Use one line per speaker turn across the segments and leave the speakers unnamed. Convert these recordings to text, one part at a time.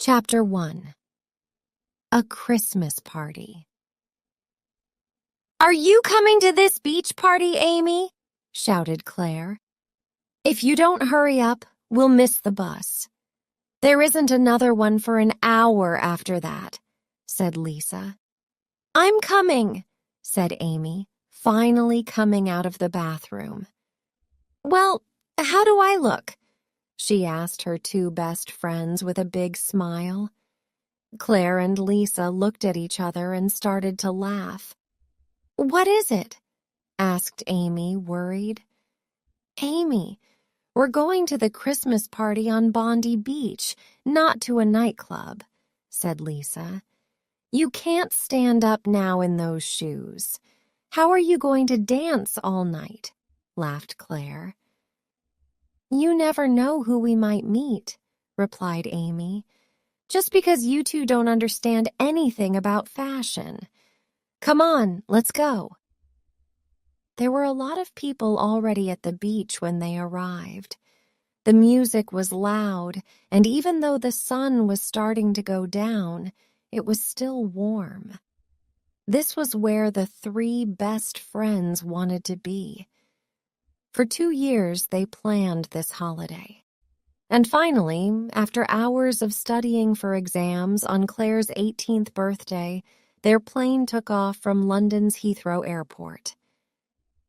Chapter 1. A Christmas Party. "Are you coming to this beach party, Amy?" shouted Claire. "If you don't hurry up, we'll miss the bus. There isn't another one for an hour after that," said Lisa. "I'm coming," said Amy, finally coming out of the bathroom. "Well, how do I look?" she asked her two best friends with a big smile. Claire and Lisa looked at each other and started to laugh. "What is it?" asked Amy, worried. "Amy, we're going to the Christmas party on Bondi Beach, not to a nightclub," said Lisa. "You can't stand up now in those shoes. How are you going to dance all night?" laughed Claire. "You never know who we might meet," replied Amy. "Just because you two don't understand anything about fashion. Come on, let's go." There were a lot of people already at the beach when they arrived. The music was loud, and even though the sun was starting to go down, it was still warm. This was where the three best friends wanted to be. For 2 years, they planned this holiday. And finally, after hours of studying for exams on Claire's 18th birthday, their plane took off from London's Heathrow Airport.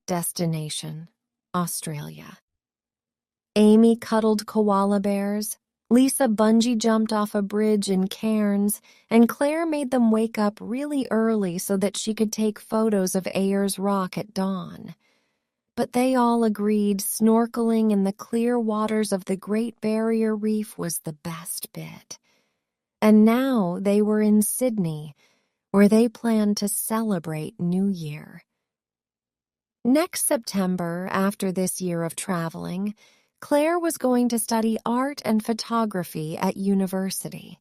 Destination: Australia. Amy cuddled koala bears, Lisa bungee jumped off a bridge in Cairns, and Claire made them wake up really early so that she could take photos of Ayers Rock at dawn. But they all agreed snorkeling in the clear waters of the Great Barrier Reef was the best bit. And now they were in Sydney, where they planned to celebrate New Year. Next September, after this year of traveling, Claire was going to study art and photography at university.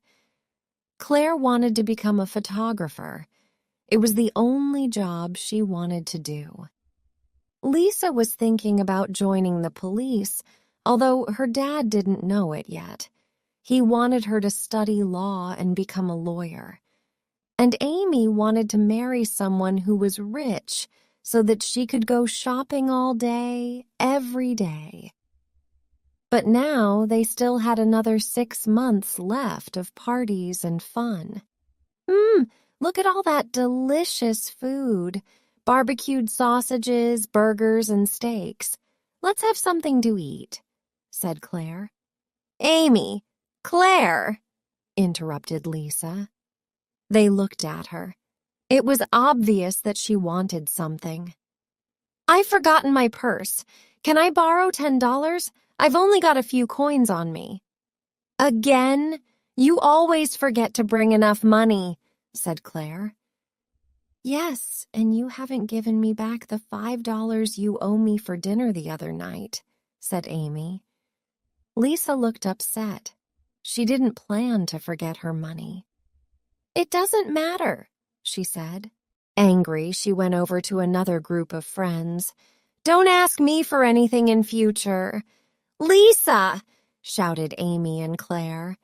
Claire wanted to become a photographer. It was the only job she wanted to do. Lisa was thinking about joining the police, although her dad didn't know it yet. He wanted her to study law and become a lawyer. And Amy wanted to marry someone who was rich so that she could go shopping all day, every day. But now they still had another 6 months left of parties and fun. Look at all that delicious food. Barbecued sausages, burgers, and steaks. Let's have something to eat," said Claire. "Amy, Claire," interrupted Lisa. They looked at her. It was obvious that she wanted something. "I've forgotten my purse. Can I borrow $10? I've only got a few coins on me." "Again? You always forget to bring enough money," said Claire. "Yes, and you haven't given me back the $5 you owe me for dinner the other night," said Amy. Lisa looked upset. She didn't plan to forget her money. "It doesn't matter," she said. Angry, she went over to another group of friends. "Don't ask me for anything in future." "Lisa!" shouted Amy and Claire,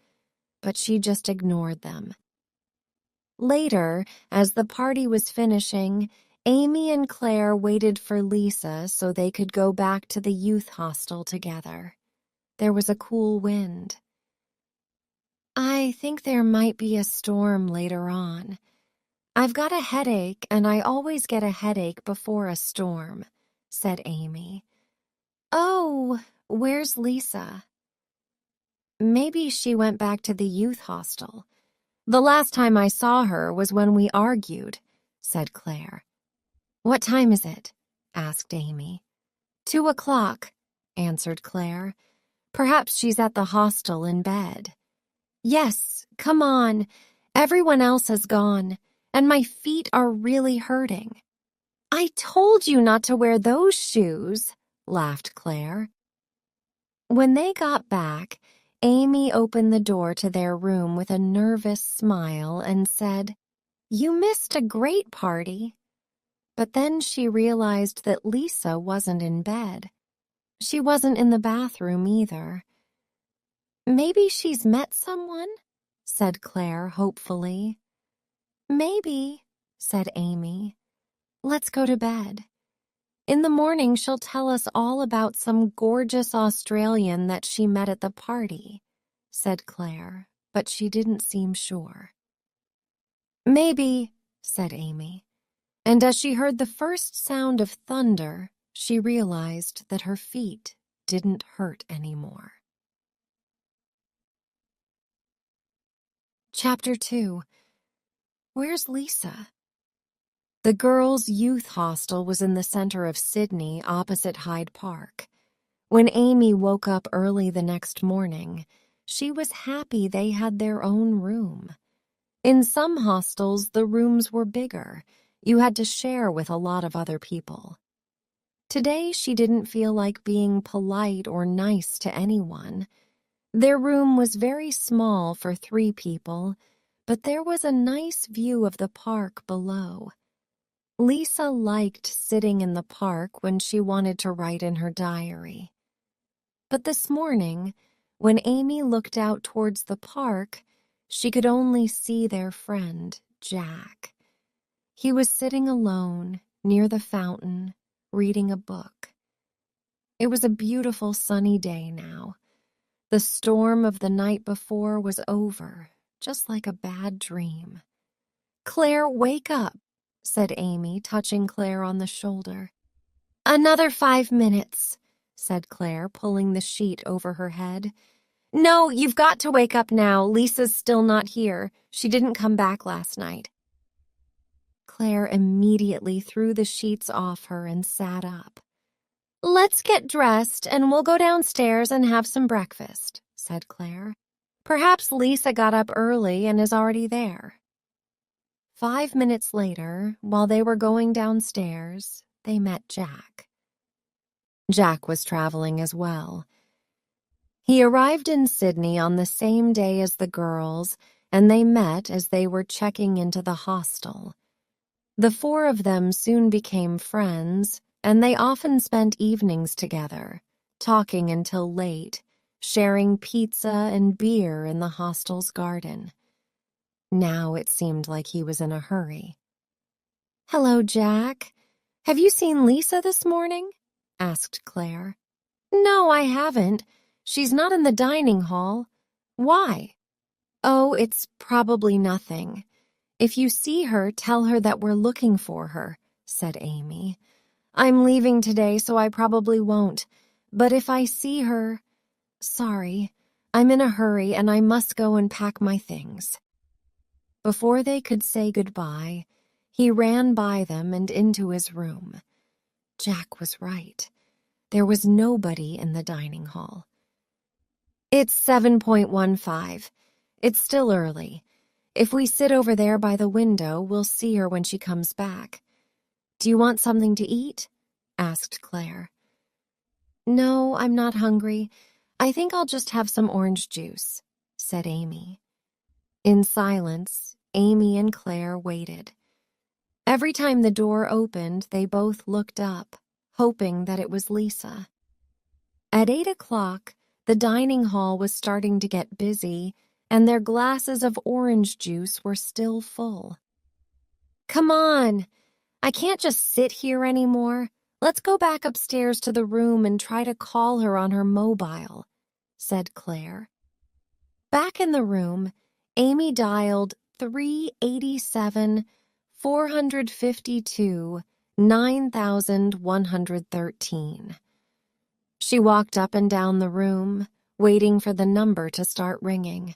but she just ignored them. Later, as the party was finishing, Amy and Claire waited for Lisa so they could go back to the youth hostel together. There was a cool wind. "I think there might be a storm later on. I've got a headache, and I always get a headache before a storm," said Amy. "Oh, where's Lisa?" "Maybe she went back to the youth hostel. The last time I saw her was when we argued," said Claire. "What time is it?" asked Amy. 2 o'clock, answered Claire. "Perhaps she's at the hostel in bed." "Yes, come on. Everyone else has gone, and my feet are really hurting." "I told you not to wear those shoes," laughed Claire. When they got back, Amy opened the door to their room with a nervous smile and said, "You missed a great party." But then she realized that Lisa wasn't in bed. She wasn't in the bathroom either. "Maybe she's met someone?" said Claire hopefully. Maybe, said Amy. Let's go to bed. In the morning, she'll tell us all about some gorgeous Australian that she met at the party, said Claire, but she didn't seem sure. Maybe, said Amy, and as she heard the first sound of thunder, she realized that her feet didn't hurt anymore. Chapter 2. Where's Lisa? The girls' youth hostel was in the center of Sydney, opposite Hyde Park. When Amy woke up early the next morning, she was happy they had their own room. In some hostels, the rooms were bigger. You had to share with a lot of other people. Today, she didn't feel like being polite or nice to anyone. Their room was very small for 3 people, but there was a nice view of the park below. Lisa liked sitting in the park when she wanted to write in her diary. But this morning, when Amy looked out towards the park, she could only see their friend, Jack. He was sitting alone near the fountain, reading a book. It was a beautiful sunny day now. The storm of the night before was over, just like a bad dream. Claire, wake up, said Amy, touching Claire on the shoulder. Another 5 minutes, said Claire, pulling the sheet over her head. No, you've got to wake up now. Lisa's still not here. She didn't come back last night. Claire immediately threw the sheets off her and sat up. Let's get dressed and we'll go downstairs and have some breakfast, said Claire. Perhaps Lisa got up early and is already there. 5 minutes later, while they were going downstairs, they met Jack. Jack was traveling as well. He arrived in Sydney on the same day as the girls, and they met as they were checking into the hostel. The 4 of them soon became friends, and they often spent evenings together, talking until late, sharing pizza and beer in the hostel's garden. Now it seemed like he was in a hurry. Hello, Jack. Have you seen Lisa this morning? Asked Claire. No, I haven't. She's not in the dining hall. Why? Oh, it's probably nothing. If you see her, tell her that we're looking for her, said Amy. I'm leaving today, so I probably won't. But if I see her... Sorry, I'm in a hurry and I must go and pack my things. Before they could say goodbye, he ran by them and into his room. Jack was right. There was nobody in the dining hall. It's 7:15. It's still early. If we sit over there by the window, we'll see her when she comes back. Do you want something to eat? Asked Claire. No, I'm not hungry. I think I'll just have some orange juice, said Amy. In silence, Amy and Claire waited. Every time the door opened, they both looked up, hoping that it was Lisa. At 8 o'clock, the dining hall was starting to get busy, and their glasses of orange juice were still full. Come on! I can't just sit here anymore. Let's go back upstairs to the room and try to call her on her mobile, said Claire. Back in the room, Amy dialed 387-452-9113. She walked up and down the room, waiting for the number to start ringing.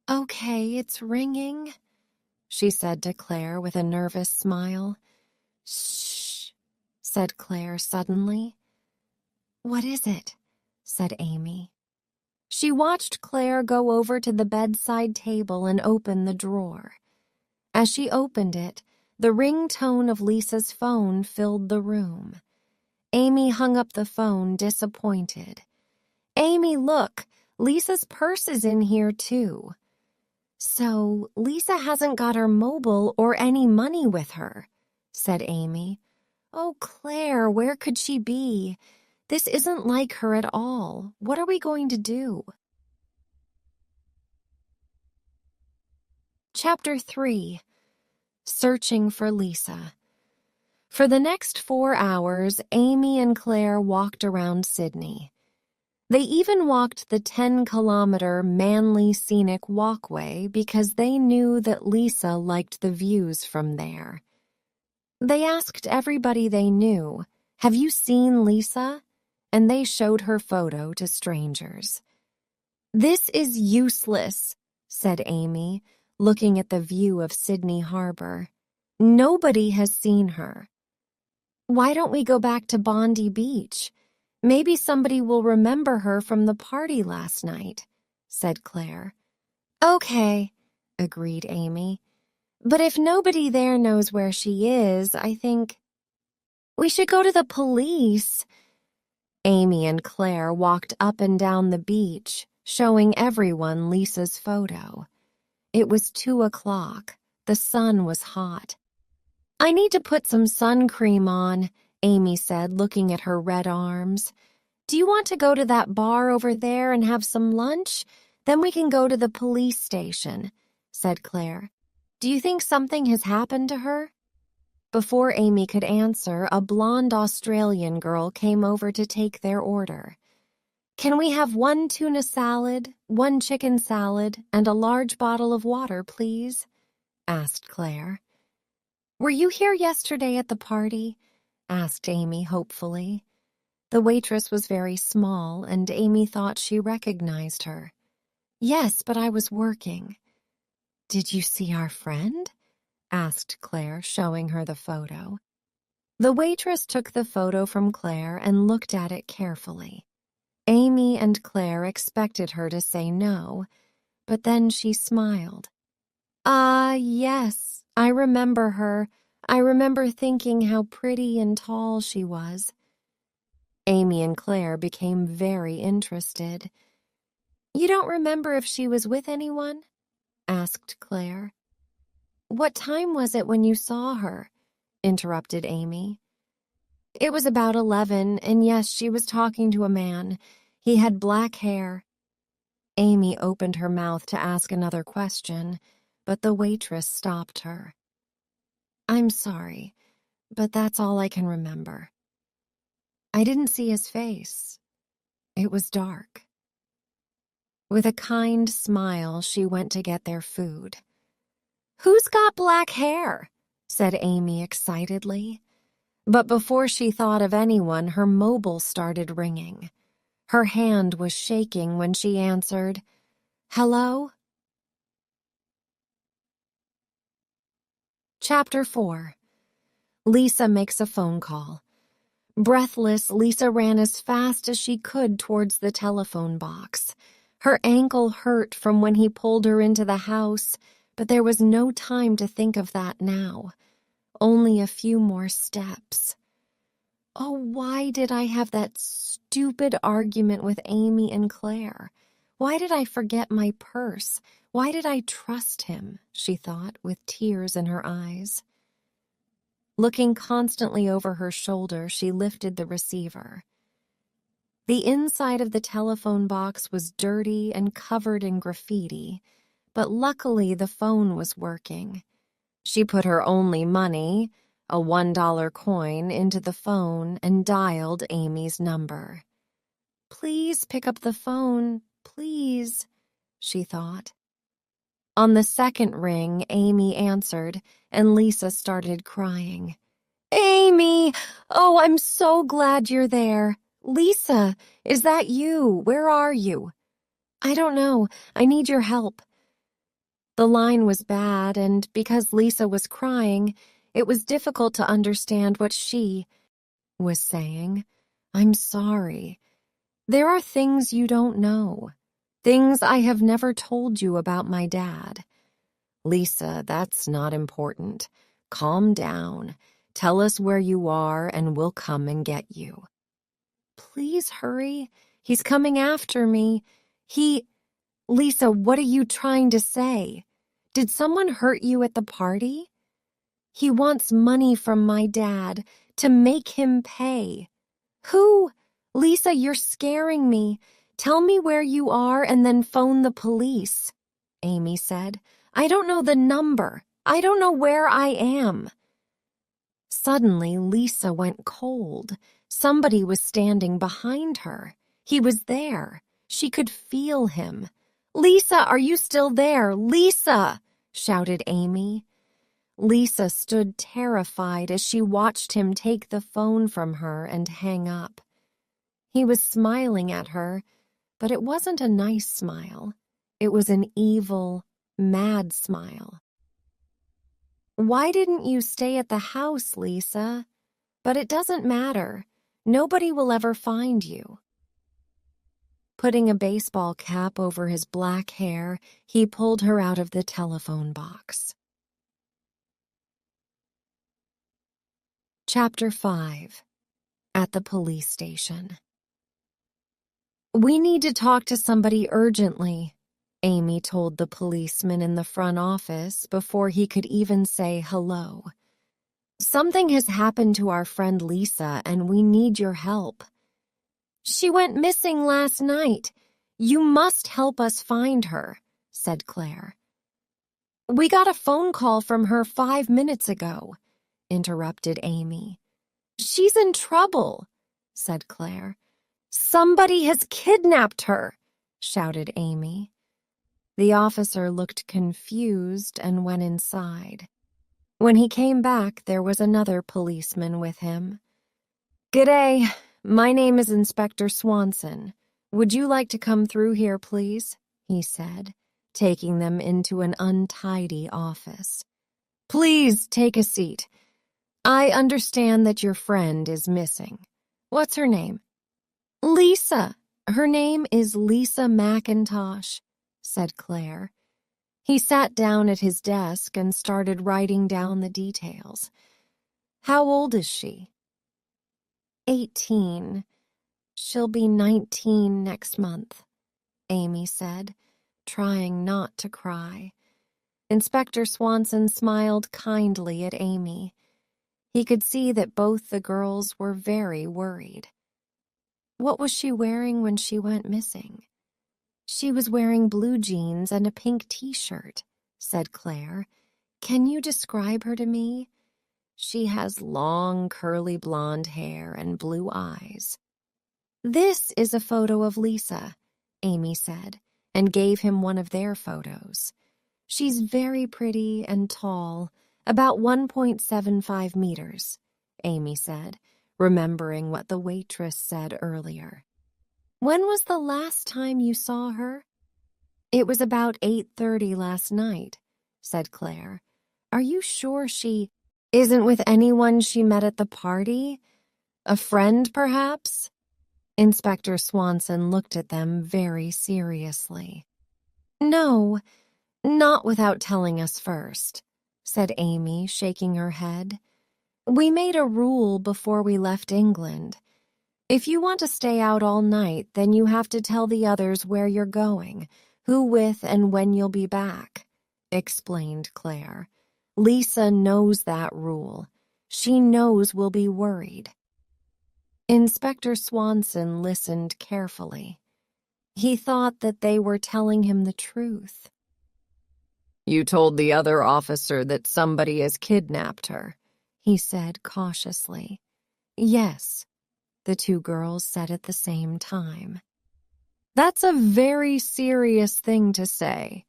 Okay, it's ringing, she said to Claire with a nervous smile. Shh, said Claire suddenly. What is it? Said Amy. She watched Claire go over to the bedside table and open the drawer. As she opened it, the ringtone of Lisa's phone filled the room. Amy hung up the phone, disappointed. Amy, look, Lisa's purse is in here too. So, Lisa hasn't got her mobile or any money with her, said Amy. Oh, Claire, where could she be? This isn't like her at all. What are we going to do? Chapter 3. Searching for Lisa. For the next 4 hours, Amy and Claire walked around Sydney. They even walked the 10-kilometer Manly Scenic Walkway because they knew that Lisa liked the views from there. They asked everybody they knew, "Have you seen Lisa?" And they showed her photo to strangers. "This is useless," said Amy, looking at the view of Sydney Harbor. "Nobody has seen her." "Why don't we go back to Bondi Beach? Maybe somebody will remember her from the party last night," said Claire. "Okay," agreed Amy. "But if nobody there knows where she is, I think we should go to the police." Amy and Claire walked up and down the beach, showing everyone Lisa's photo. It was 2 o'clock. The sun was hot. "I need to put some sun cream on," Amy said, looking at her red arms. "Do you want to go to that bar over there and have some lunch? Then we can go to the police station," said Claire. "Do you think something has happened to her?" Before Amy could answer, a blonde Australian girl came over to take their order. "Can we have 1 tuna salad, 1 chicken salad, and a large bottle of water, please?" asked Claire. "Were you here yesterday at the party?" asked Amy hopefully. The waitress was very small, and Amy thought she recognized her. "Yes, but I was working." "Did you see our friend?" asked Claire, showing her the photo. The waitress took the photo from Claire and looked at it carefully. Amy and Claire expected her to say no, but then she smiled. Yes, I remember her. I remember thinking how pretty and tall she was." Amy and Claire became very interested. "You don't remember if she was with anyone?" asked Claire. "What time was it when you saw her?" interrupted Amy. "It was about 11, and yes, she was talking to a man. He had black hair." Amy opened her mouth to ask another question, but the waitress stopped her. "I'm sorry, but that's all I can remember. I didn't see his face. It was dark." With a kind smile, she went to get their food. "Who's got black hair?" said Amy excitedly. But before she thought of anyone, her mobile started ringing. Her hand was shaking when she answered, "Hello?" Chapter 4. Lisa makes a phone call. Breathless, Lisa ran as fast as she could towards the telephone box. Her ankle hurt from when he pulled her into the house, but there was no time to think of that now. Only a few more steps. Oh, why did I have that stupid argument with Amy and Claire? Why did I forget my purse? Why did I trust him? She thought, with tears in her eyes. Looking constantly over her shoulder, she lifted the receiver. The inside of the telephone box was dirty and covered in graffiti, but luckily the phone was working. She put her only money, a $1 coin, into the phone and dialed Amy's number. "Please pick up the phone, please," she thought. On the second ring, Amy answered, and Lisa started crying. "Amy! Oh, I'm so glad you're there. Lisa, is that you? Where are you?" "I don't know. I need your help." The line was bad, and because Lisa was crying, it was difficult to understand what she was saying. "I'm sorry. There are things you don't know. Things I have never told you about my dad." "Lisa, that's not important. Calm down. Tell us where you are, and we'll come and get you." "Please hurry. He's coming after me. Lisa, what are you trying to say? Did someone hurt you at the party?" "He wants money from my dad to make him pay." "Who? Lisa, you're scaring me. Tell me where you are and then phone the police," Amy said. I don't know the number. I don't know where I am." Suddenly, Lisa went cold. Somebody was standing behind her. He was there. She could feel him. "Lisa, are you still there? Lisa!" shouted Amy. Lisa stood terrified as she watched him take the phone from her and hang up. He was smiling at her, but it wasn't a nice smile. It was an evil, mad smile. "Why didn't you stay at the house, Lisa? But it doesn't matter. Nobody will ever find you." Putting a baseball cap over his black hair, he pulled her out of the telephone box. Chapter 5. At the police station. "We need to talk to somebody urgently," Amy told the policeman in the front office before he could even say hello. "Something has happened to our friend Lisa, and we need your help." "She went missing last night. You must help us find her," said Claire. "We got a phone call from her 5 minutes ago," interrupted Amy. "She's in trouble," said Claire. "Somebody has kidnapped her," shouted Amy. The officer looked confused and went inside. When he came back, there was another policeman with him. "G'day, my name is Inspector Swanson. Would you like to come through here, please?" he said, taking them into an untidy office. "Please take a seat. I understand that your friend is missing. What's her name?" "Lisa. Her name is Lisa McIntosh," said Claire. He sat down at his desk and started writing down the details. "How old is she?" 18. She'll be 19 next month," Amy said, trying not to cry. Inspector Swanson smiled kindly at Amy. He could see that both the girls were very worried. "What was she wearing when she went missing?" "She was wearing blue jeans and a pink t-shirt," said Claire. "Can you describe her to me?" "She has long, curly blonde hair and blue eyes." "This is a photo of Lisa," Amy said, and gave him one of their photos. "She's very pretty and tall, about 1.75 meters, Amy said, remembering what the waitress said earlier. "When was the last time you saw her?" "It was about 8:30 last night," said Claire. "Are you sure she isn't with anyone she met at the party? A friend, perhaps?" Inspector Swanson looked at them very seriously. "No, not without telling us first," said Amy, shaking her head. "We made a rule before we left England. If you want to stay out all night, then you have to tell the others where you're going, who with, and when you'll be back," explained Claire. "Lisa knows that rule. She knows we'll be worried." Inspector Swanson listened carefully. He thought that they were telling him the truth. "You told the other officer that somebody has kidnapped her," he said cautiously. "Yes," the two girls said at the same time. "That's a very serious thing to say."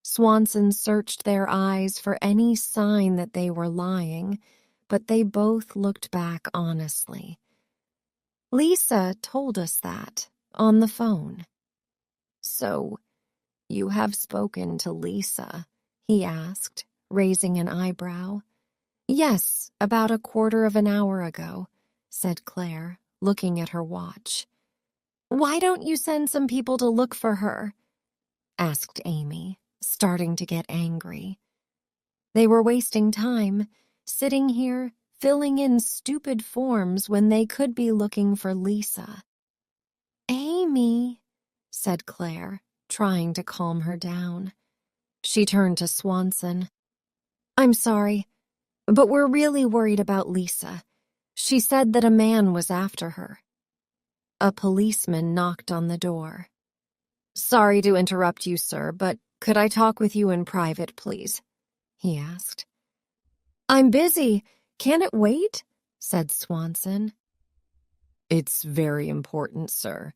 Swanson searched their eyes for any sign that they were lying, but they both looked back honestly. "Lisa told us that on the phone." "So, you have spoken to Lisa?" he asked, raising an eyebrow. "Yes, about a quarter of an hour ago," said Claire, looking at her watch. "Why don't you send some people to look for her?" asked Amy, starting to get angry. They were wasting time, sitting here, filling in stupid forms when they could be looking for Lisa. "Amy," said Claire, trying to calm her down. She turned to Swanson. "I'm sorry, but we're really worried about Lisa. She said that a man was after her." A policeman knocked on the door. "Sorry to interrupt you, sir, but "Could I talk with you in private, please?" he asked. "I'm busy. Can it wait?" said Swanson. "It's very important, sir,"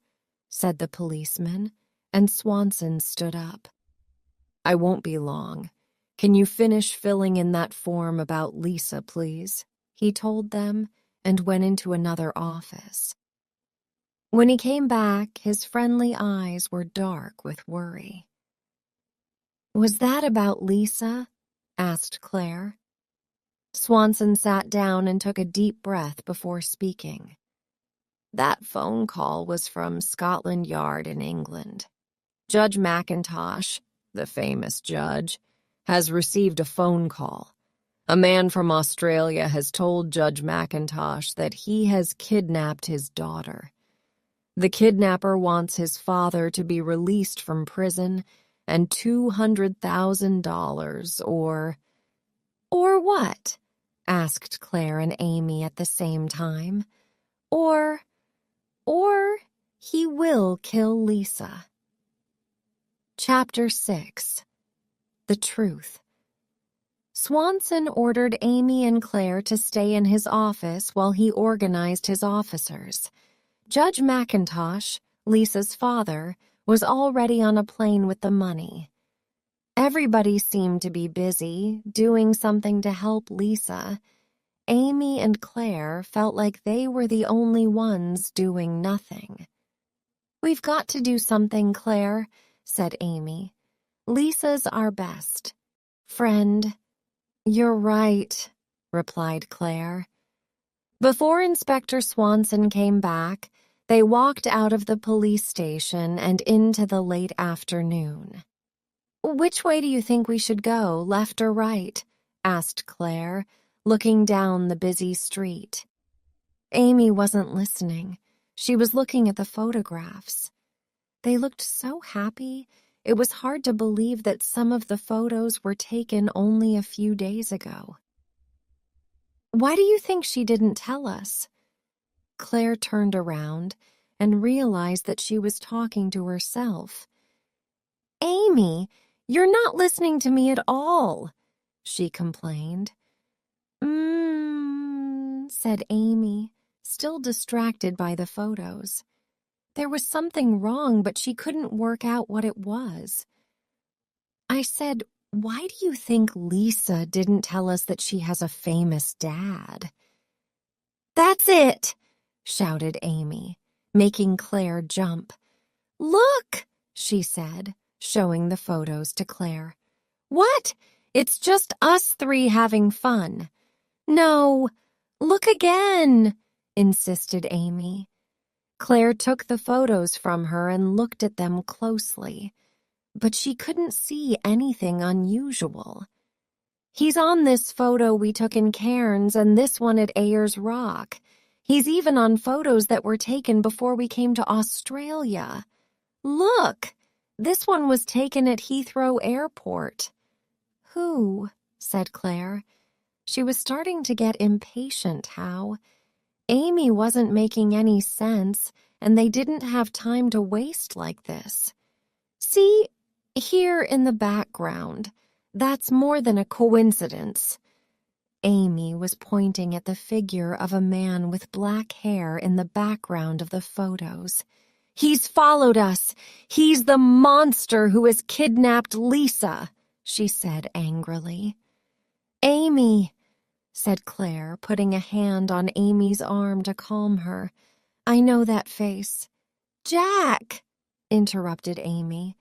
said the policeman, and Swanson stood up. "I won't be long. Can you finish filling in that form about Lisa, please?" he told them, and went into another office. When he came back, his friendly eyes were dark with worry. "Was that about Lisa?" asked Claire. Swanson sat down and took a deep breath before speaking. "That phone call was from Scotland Yard in England. Judge McIntosh, the famous judge, has received a phone call. A man from Australia has told Judge McIntosh that he has kidnapped his daughter. The kidnapper wants his father to be released from prison and $200,000 or..." "Or what?" asked Claire and Amy at the same time. Or he will kill Lisa." Chapter 6. The Truth. Swanson ordered Amy and Claire to stay in his office while he organized his officers. Judge McIntosh, Lisa's father, was already on a plane with the money. Everybody seemed to be busy, doing something to help Lisa. Amy and Claire felt like they were the only ones doing nothing. "We've got to do something, Claire," said Amy. "Lisa's our best friend." "You're right," replied Claire. Before Inspector Swanson came back, they walked out of the police station and into the late afternoon. "Which way do you think we should go, left or right?" asked Claire, looking down the busy street. Amy wasn't listening. She was looking at the photographs. They looked so happy, it was hard to believe that some of the photos were taken only a few days ago. "Why do you think she didn't tell us?" Claire turned around and realized that she was talking to herself. "Amy, you're not listening to me at all," she complained. Said Amy, still distracted by the photos. There was something wrong, but she couldn't work out what it was. "I said, why do you think Lisa didn't tell us that she has a famous dad?" "That's it!" shouted Amy, making Claire jump. "Look!" she said, showing the photos to Claire. "What? It's just us three having fun." "No, look again," insisted Amy. Claire took the photos from her and looked at them closely, but she couldn't see anything unusual. "He's on this photo we took in Cairns and this one at Ayers Rock. He's even on photos that were taken before we came to Australia. Look, this one was taken at Heathrow Airport." "Who?" said Claire. She was starting to get impatient, how? Amy wasn't making any sense, and they didn't have time to waste like this. "See, here in the background. That's more than a coincidence." Amy was pointing at the figure of a man with black hair in the background of the photos. "He's followed us. He's the monster who has kidnapped Lisa," she said angrily. "Amy," said Claire, putting a hand on Amy's arm to calm her. "I know that face." "Jack," interrupted Amy,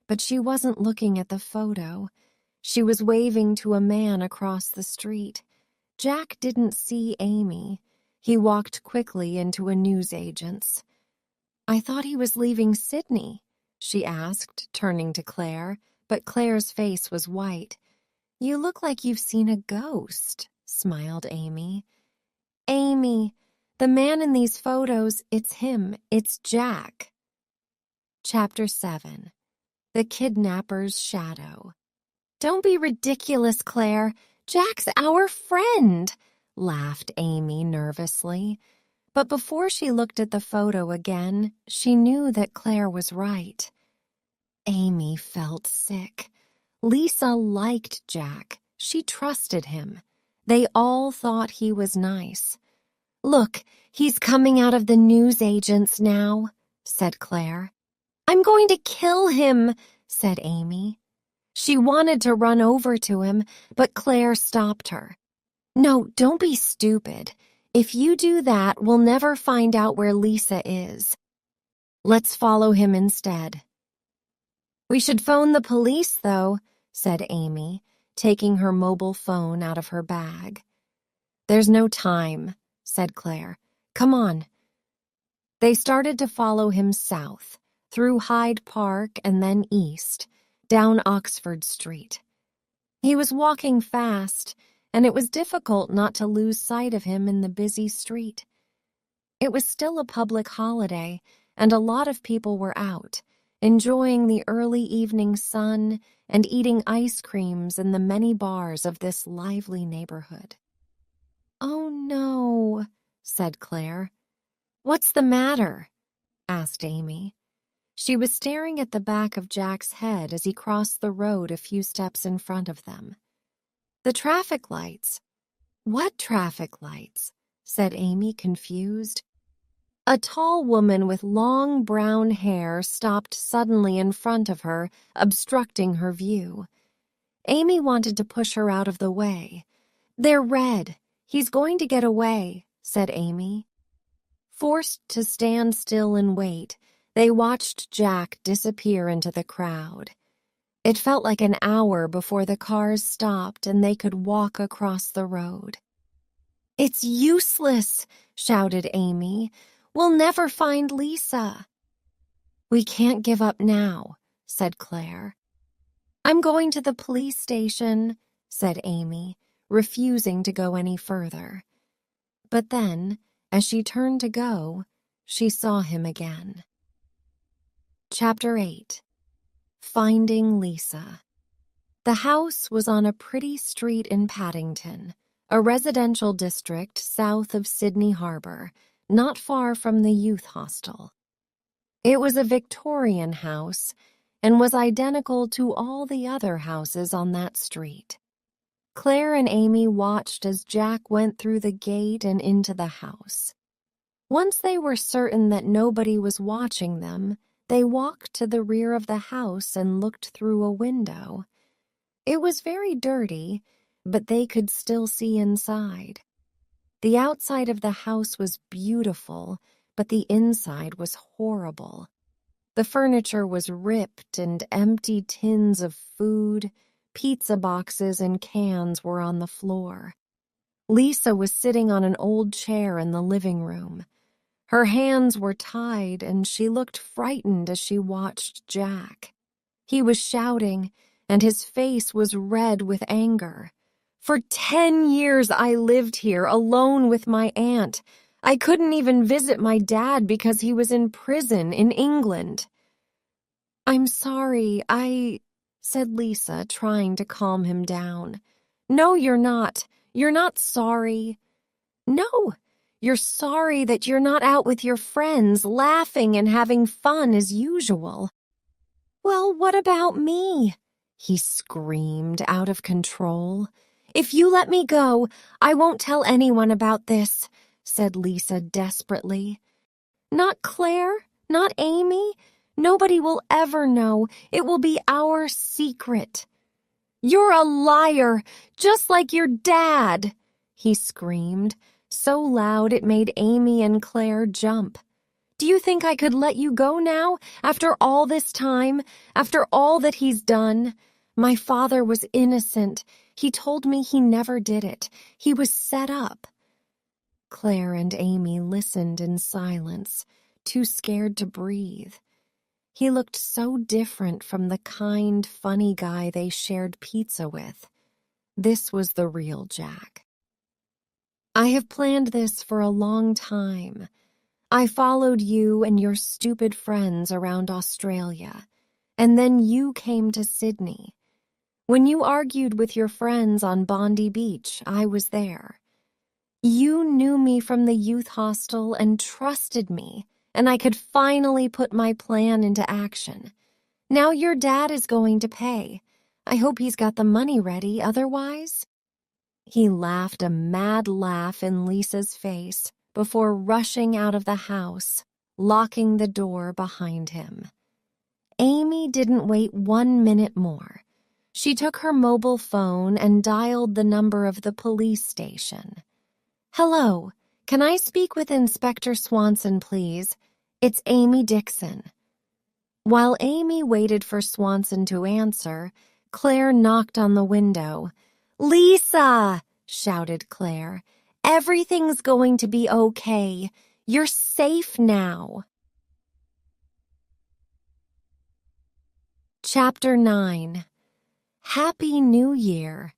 but she wasn't looking at the photo. She was waving to a man across the street. Jack didn't see Amy. He walked quickly into a newsagent's. "I thought he was leaving Sydney," she asked, turning to Claire, but Claire's face was white. "You look like you've seen a ghost," smiled Amy. "Amy, the man in these photos, it's him. It's Jack." Chapter 7. The Kidnapper's Shadow. "Don't be ridiculous, Claire. Jack's our friend," laughed Amy nervously. But before she looked at the photo again, she knew that Claire was right. Amy felt sick. Lisa liked Jack. She trusted him. They all thought he was nice. "Look, he's coming out of the newsagent's now," said Claire. "I'm going to kill him," said Amy. She wanted to run over to him, but Claire stopped her. "No, don't be stupid. If you do that, we'll never find out where Lisa is. Let's follow him instead." "We should phone the police, though," said Amy, taking her mobile phone out of her bag. "There's no time," said Claire. "Come on." They started to follow him south, through Hyde Park and then east, down Oxford Street. He was walking fast, and it was difficult not to lose sight of him in the busy street. It was still a public holiday, and a lot of people were out, enjoying the early evening sun and eating ice creams in the many bars of this lively neighborhood. "Oh, no," said Claire. "What's the matter?" asked Amy. She was staring at the back of Jack's head as he crossed the road a few steps in front of them. "The traffic lights." "What traffic lights?" said Amy, confused. A tall woman with long brown hair stopped suddenly in front of her, obstructing her view. Amy wanted to push her out of the way. "They're red. He's going to get away," said Amy. Forced to stand still and wait, they watched Jack disappear into the crowd. It felt like an hour before the cars stopped and they could walk across the road. "It's useless," shouted Amy. "We'll never find Lisa." "We can't give up now," said Claire. "I'm going to the police station," said Amy, refusing to go any further. But then, as she turned to go, she saw him again. Chapter 8. Finding Lisa. The house was on a pretty street in Paddington, a residential district south of Sydney Harbor, not far from the youth hostel. It was a Victorian house and was identical to all the other houses on that street. Claire and Amy watched as Jack went through the gate and into the house. Once they were certain that nobody was watching them, they walked to the rear of the house and looked through a window. It was very dirty, but they could still see inside. The outside of the house was beautiful, but the inside was horrible. The furniture was ripped and empty tins of food, pizza boxes and cans were on the floor. Lisa was sitting on an old chair in the living room. Her hands were tied and she looked frightened as she watched Jack. He was shouting, and his face was red with anger. "For 10 years I lived here alone with my aunt. I couldn't even visit my dad because he was in prison in England." "I'm sorry, said Lisa, trying to calm him down. "No, you're not. You're not sorry." "No, you're sorry that you're not out with your friends, laughing and having fun as usual." "Well, what about me?" he screamed, out of control. "If you let me go, I won't tell anyone about this," said Lisa desperately. "Not Claire, not Amy. Nobody will ever know. It will be our secret." "You're a liar, just like your dad," he screamed, so loud it made Amy and Claire jump. "Do you think I could let you go now, after all this time, after all that he's done? My father was innocent. He told me he never did it. He was set up." Claire and Amy listened in silence, too scared to breathe. He looked so different from the kind, funny guy they shared pizza with. This was the real Jack. "I have planned this for a long time. I followed you and your stupid friends around Australia, and then you came to Sydney. When you argued with your friends on Bondi Beach, I was there. You knew me from the youth hostel and trusted me, and I could finally put my plan into action. Now your dad is going to pay. I hope he's got the money ready, otherwise. He laughed a mad laugh in Lisa's face before rushing out of the house, locking the door behind him. Amy didn't wait 1 minute more. She took her mobile phone and dialed the number of the police station. "Hello, can I speak with Inspector Swanson, please? It's Amy Dixon." While Amy waited for Swanson to answer, Claire knocked on the window. "Lisa!" shouted Claire. "Everything's going to be okay. You're safe now." Chapter 9. Happy New Year.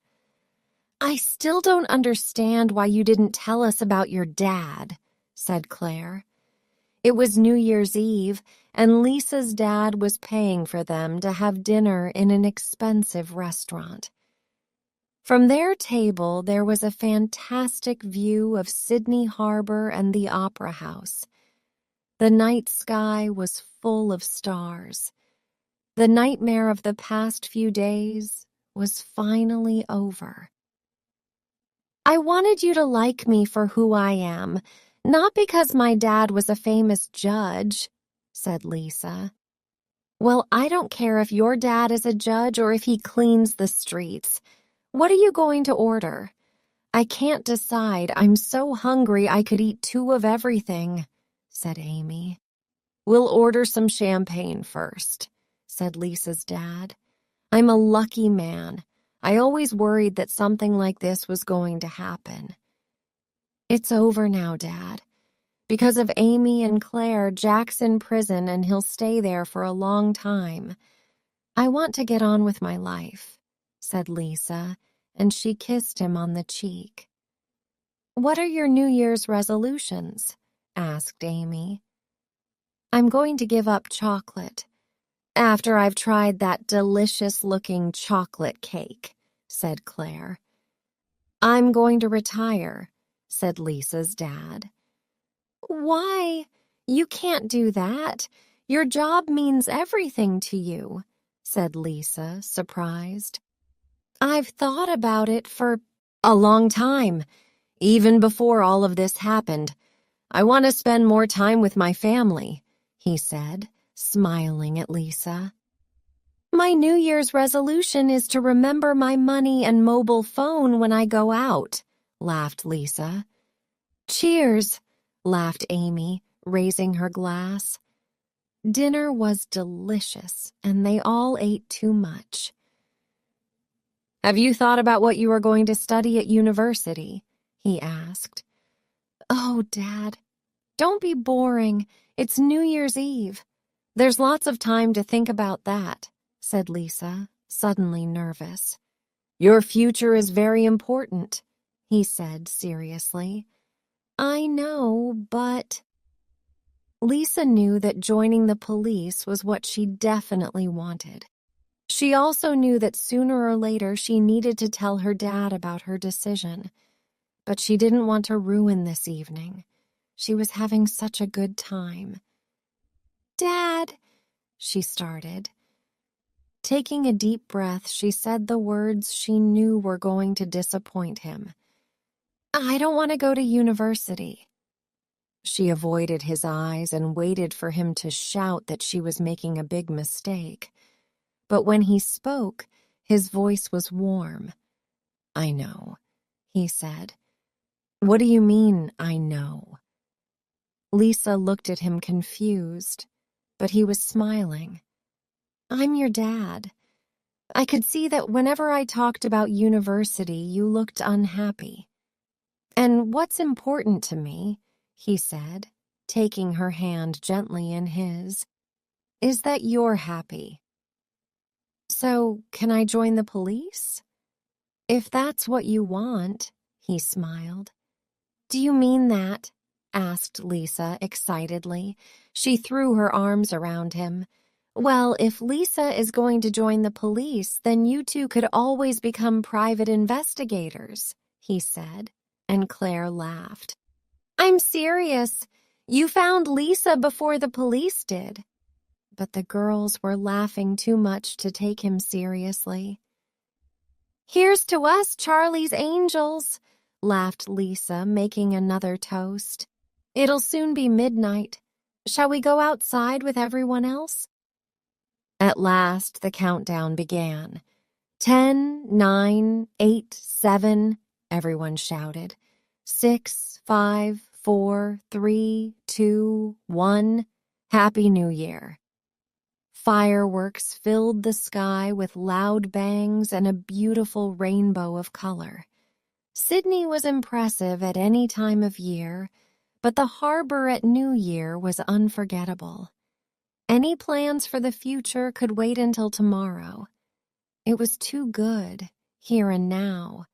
"I still don't understand why you didn't tell us about your dad," said Claire. It was New Year's Eve, and Lisa's dad was paying for them to have dinner in an expensive restaurant. From their table, there was a fantastic view of Sydney Harbor and the Opera House. The night sky was full of stars. The nightmare of the past few days was finally over. "I wanted you to like me for who I am, not because my dad was a famous judge," said Lisa. "Well, I don't care if your dad is a judge or if he cleans the streets. What are you going to order?" "I can't decide. I'm so hungry I could eat 2 of everything," said Amy. "We'll order some champagne first," said Lisa's dad. "I'm a lucky man. I always worried that something like this was going to happen." "It's over now, Dad. Because of Amy and Claire, Jack's in prison and he'll stay there for a long time. I want to get on with my life," said Lisa, and she kissed him on the cheek. "What are your New Year's resolutions?" asked Amy. "I'm going to give up chocolate after I've tried that delicious-looking chocolate cake," said Claire. "I'm going to retire," said Lisa's dad. "Why? You can't do that. Your job means everything to you," said Lisa, surprised. "I've thought about it for a long time, even before all of this happened. I want to spend more time with my family," he said, smiling at Lisa. "My New Year's resolution is to remember my money and mobile phone when I go out," laughed Lisa. "Cheers," laughed Amy, raising her glass. Dinner was delicious, and they all ate too much. "Have you thought about what you are going to study at university?" he asked. "Oh, Dad, don't be boring. It's New Year's Eve. There's lots of time to think about that," said Lisa, suddenly nervous. "Your future is very important," he said seriously. "I know, but—" Lisa knew that joining the police was what she definitely wanted. She also knew that sooner or later she needed to tell her dad about her decision. But she didn't want to ruin this evening. She was having such a good time. "Dad," she started. Taking a deep breath, she said the words she knew were going to disappoint him. "I don't want to go to university." She avoided his eyes and waited for him to shout that she was making a big mistake. But when he spoke, his voice was warm. "I know," he said. "What do you mean, I know?" Lisa looked at him confused, but he was smiling. "I'm your dad. I could see that whenever I talked about university, you looked unhappy. And what's important to me," he said, taking her hand gently in his, "is that you're happy. So, can I join the police?" "If that's what you want," he smiled. "Do you mean that?" asked Lisa excitedly. She threw her arms around him. "Well, if Lisa is going to join the police, then you two could always become private investigators," he said, and Claire laughed. "I'm serious. You found Lisa before the police did." but the girls were laughing too much to take him seriously. "Here's to us, Charlie's Angels," laughed Lisa, making another toast. "It'll soon be midnight. Shall we go outside with everyone else?" At last the countdown began. 10, 9, 8, 7, everyone shouted. 6, 5, 4, 3, 2, 1. Happy New Year. Fireworks filled the sky with loud bangs and a beautiful rainbow of color. Sydney was impressive at any time of year, but the harbor at New Year was unforgettable. Any plans for the future could wait until tomorrow. It was too good, here and now.